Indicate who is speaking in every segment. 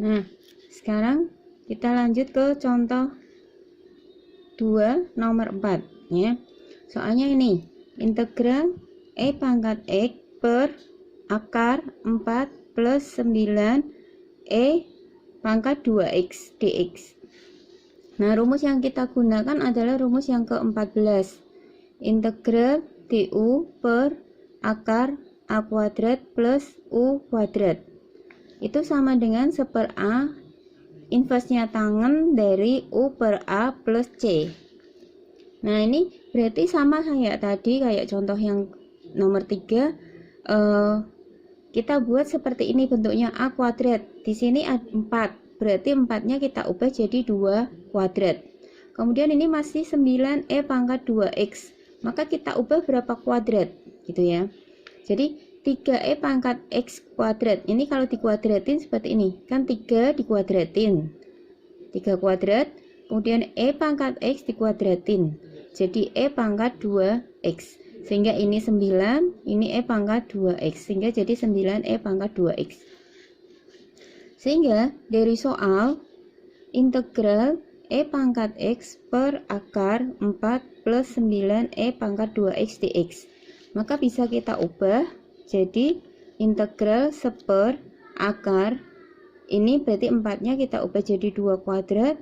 Speaker 1: Nah, sekarang kita lanjut ke contoh 2 nomor 4 ya. Soalnya ini integral E pangkat X per akar 4 plus 9 E pangkat 2X dx. Nah, rumus yang kita gunakan adalah rumus yang ke-14. Integral du per akar A kuadrat plus U kuadrat. Itu sama dengan 1/A inversnya tangen dari U per A plus C. Nah, ini berarti sama kayak tadi, kayak contoh yang nomor 3. Kita buat seperti ini bentuknya A kuadrat. Di sini ada 4, berarti 4-nya kita ubah jadi 2 kuadrat. Kemudian ini masih 9E pangkat 2X. Maka kita ubah berapa kuadrat gitu ya. Jadi 3E pangkat X kuadrat. Ini kalau dikuadratin seperti ini. Kan 3 dikuadratin. 3 kuadrat. Kemudian E pangkat X dikuadratin. Jadi E pangkat 2X. Sehingga ini 9, ini E pangkat 2X. Sehingga jadi 9E pangkat 2X. Sehingga dari soal integral E pangkat X per akar 4 plus 9E pangkat 2X dx. Maka bisa kita ubah jadi integral 1/4 akar, ini berarti 4-nya kita ubah jadi 2 kuadrat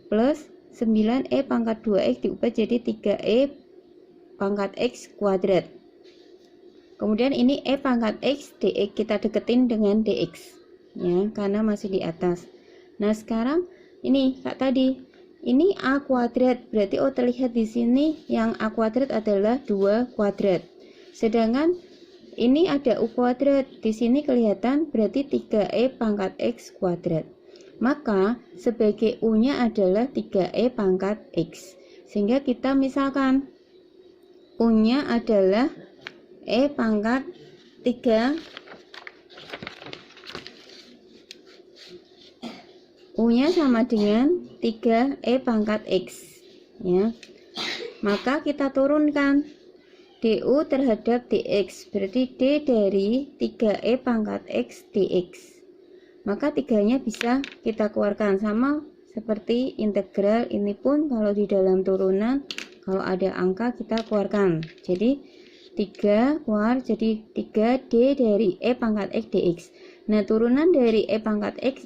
Speaker 1: plus 9E pangkat 2X diubah jadi 3E pangkat X kuadrat. Kemudian ini E pangkat X dx kita deketin dengan dx ya, karena masih di atas. Nah, sekarang ini kayak tadi, ini A kuadrat, berarti terlihat di sini yang A kuadrat adalah 2 kuadrat. Sedangkan ini ada U kuadrat, di sini kelihatan berarti 3E pangkat X kuadrat. Maka sebagai U-nya adalah 3E pangkat X. Sehingga kita misalkan U-nya adalah E pangkat 3, U-nya sama dengan 3E pangkat X ya. Maka kita turunkan du terhadap dx, berarti d dari 3E pangkat X dx. Maka 3-nya bisa kita keluarkan, sama seperti integral ini pun kalau di dalam turunan kalau ada angka kita keluarkan. Jadi 3 keluar jadi 3d dari E pangkat X dx. Nah, turunan dari E pangkat X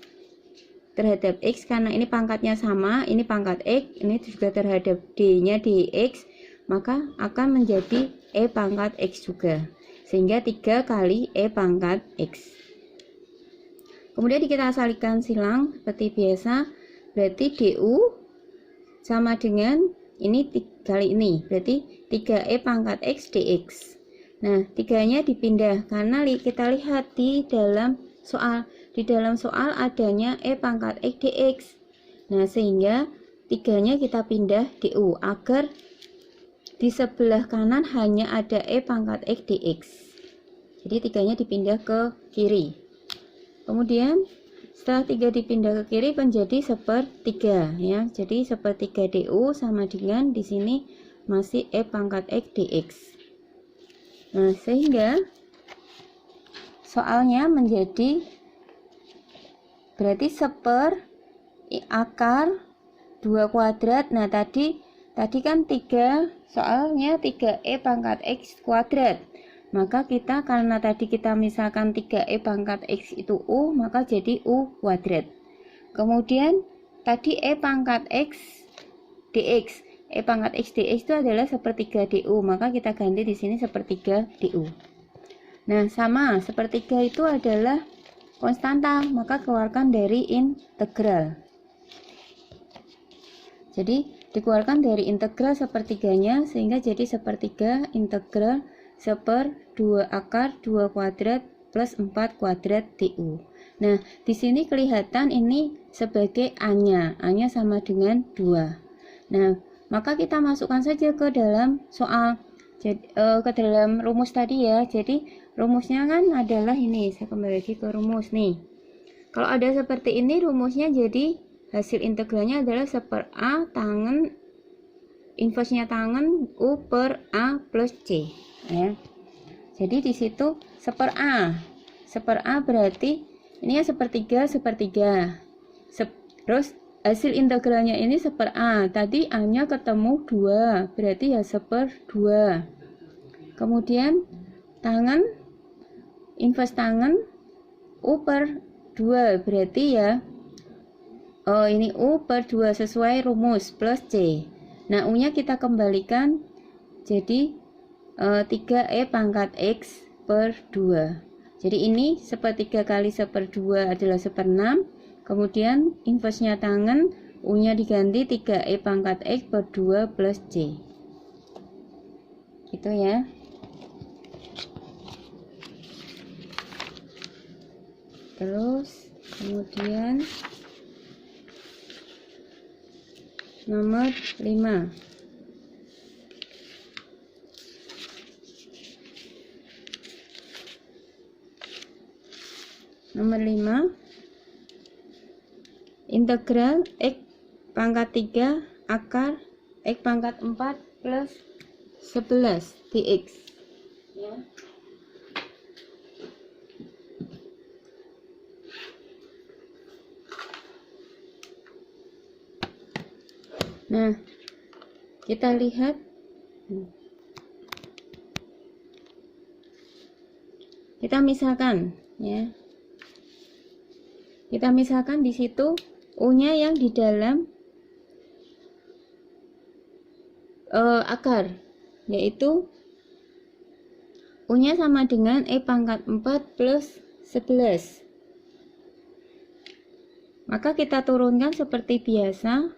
Speaker 1: terhadap X, karena ini pangkatnya sama, ini pangkat X, ini juga terhadap D-nya dx, maka akan menjadi E pangkat X juga. Sehingga 3 kali E pangkat X. Kemudian kita salingkan silang seperti biasa. Berarti du sama dengan ini kali ini. Berarti 3E pangkat X dx. Nah, 3-nya dipindah karena kita lihat di dalam soal. Di dalam soal adanya E pangkat X dx. Nah, sehingga 3-nya kita pindah du agar di sebelah kanan hanya ada E pangkat X dx. Jadi 3-nya dipindah ke kiri. Kemudian setelah 3 dipindah ke kiri menjadi 1/3 ya. Jadi 1/3 du sama dengan di sini masih E pangkat X dx. Nah, sehingga soalnya menjadi berarti 1/4 akar 2 kuadrat. Nah, tadi kan 3, soalnya 3E pangkat X kuadrat. Maka kita, karena tadi kita misalkan 3E pangkat X itu U, maka jadi U kuadrat. Kemudian tadi E pangkat X dx. E pangkat X dx itu adalah 1/3 du, maka kita ganti di sini 1/3 du. Nah, sama 1/3 itu adalah konstanta, maka keluarkan dari integral. Jadi dikeluarkan dari integral 1/3-nya, sehingga jadi 1/3 integral 1/2 akar 2 kuadrat plus 4 kuadrat du. Nah, di sini kelihatan ini sebagai A-nya. A-nya sama dengan 2. Nah, maka kita masukkan saja ke dalam soal, ke dalam rumus tadi ya. Jadi rumusnya kan adalah ini, saya kembali lagi ke rumus nih. Kalau ada seperti ini rumusnya, jadi hasil integralnya adalah 1/A tangen inversnya tangen U per A plus C ya. Jadi di situ 1/A berarti Ini ya sepertiga, sepertiga. Terus hasil integralnya ini seper A. Tadi A-nya ketemu 2, berarti ya seper 2. Kemudian tangan, inverse tangan U per 2, berarti ya ini U per 2 sesuai rumus plus C. Nah, U-nya kita kembalikan jadi 3E pangkat X per 2. Jadi ini sepertiga kali seper 2 adalah seper 6. Kemudian inverse-nya tangan, U-nya diganti 3E pangkat X per 2 plus C. Gitu ya. Terus kemudian nomor 5. Nomor 5, integral X pangkat 3 akar X pangkat 4 plus 11 dx. Ya. Nah, kita lihat kita misalkan ya. Kita misalkan di situ U-nya yang di dalam akar, yaitu U-nya sama dengan E pangkat 4 plus 11. Maka kita turunkan seperti biasa,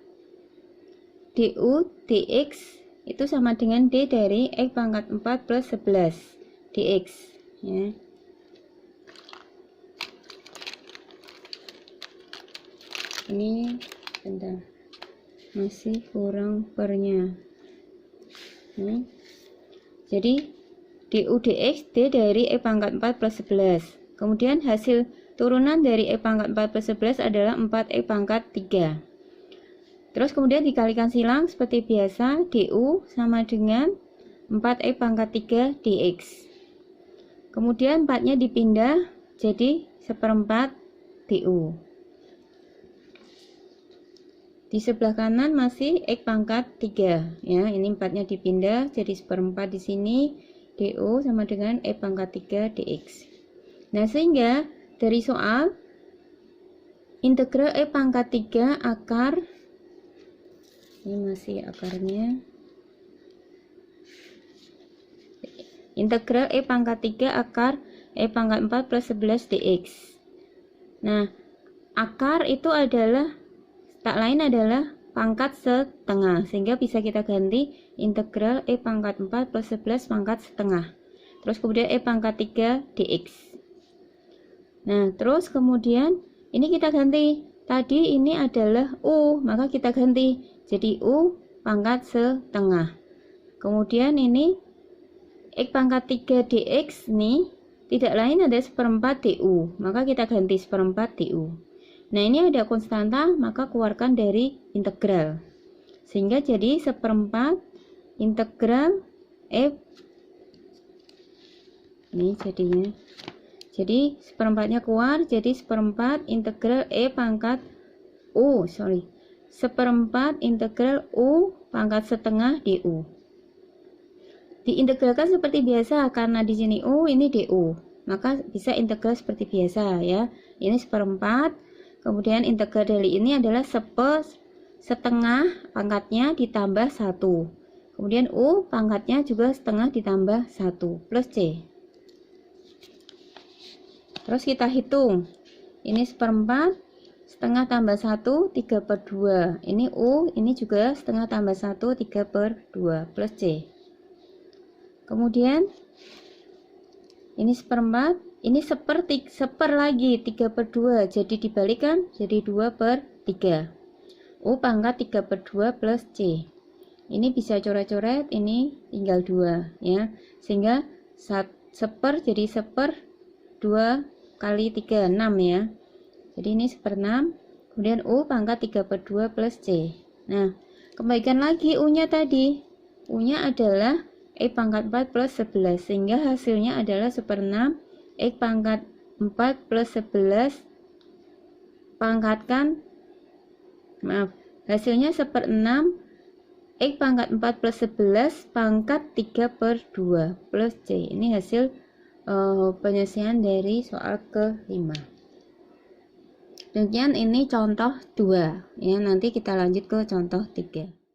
Speaker 1: du dx itu sama dengan d dari X pangkat 4 plus 11 dx ya. Ini bentar, masih kurang pernya. Jadi du dx d dari E pangkat 4 plus 11. Kemudian hasil turunan dari E pangkat 4 plus 11 adalah 4E pangkat 3. Terus kemudian dikalikan silang seperti biasa, du sama dengan 4E pangkat 3 dx. Kemudian 4-nya dipindah jadi seperempat du. Di sebelah kanan masih X pangkat 3 ya. Ini 4-nya dipindah jadi seperempat di sini, du sama dengan E pangkat 3 dx. Nah, sehingga dari soal integral E pangkat 3 akar, ini masih akarnya, integral E pangkat 3 akar E pangkat 4 plus 11 dx. Nah, akar itu adalah tak lain adalah pangkat setengah, sehingga bisa kita ganti integral E pangkat 4 plus 11 pangkat setengah. Terus kemudian E pangkat 3 dx. Nah, terus kemudian ini kita ganti. Tadi ini adalah U, maka kita ganti jadi U pangkat setengah. Kemudian ini X pangkat 3 dx nih tidak lain ada seperempat du, maka kita ganti seperempat du. Nah, ini ada konstanta, maka keluarkan dari integral. Sehingga jadi seperempat integral F. Ini jadinya. Jadi seperempatnya keluar, jadi seperempat integral E pangkat U, seperempat integral U pangkat setengah du. Diintegralkan seperti biasa, karena di sini U, ini du. Maka bisa integral seperti biasa ya. Ini seperempat. Kemudian integral dari ini adalah setengah pangkatnya ditambah 1. Kemudian U pangkatnya juga setengah ditambah 1 plus C. Terus kita hitung. Ini seperempat, setengah tambah 1, 3 per 2. Ini U, ini juga setengah tambah 1, 3 per 2 plus C. Kemudian ini seperempat. Ini seper lagi 3 per 2, jadi dibalikan jadi 2 per 3. U pangkat 3 per 2 plus C. Ini bisa coret-coret, ini tinggal 2 ya. Sehingga seper jadi seper 2 kali 3, 6 ya. Jadi ini seper 6. Kemudian U pangkat 3 per 2 plus C. Nah, kembalikan lagi U-nya tadi. U-nya adalah E pangkat 4 plus 11, sehingga hasilnya adalah seper 6 X pangkat 4 plus 11 pangkatkan, hasilnya 1/6 X pangkat 4 plus 11 pangkat 3/2 plus C. Ini hasil penyelesaian dari soal ke-5. Demikian ini contoh 2 ya, nanti kita lanjut ke contoh 3.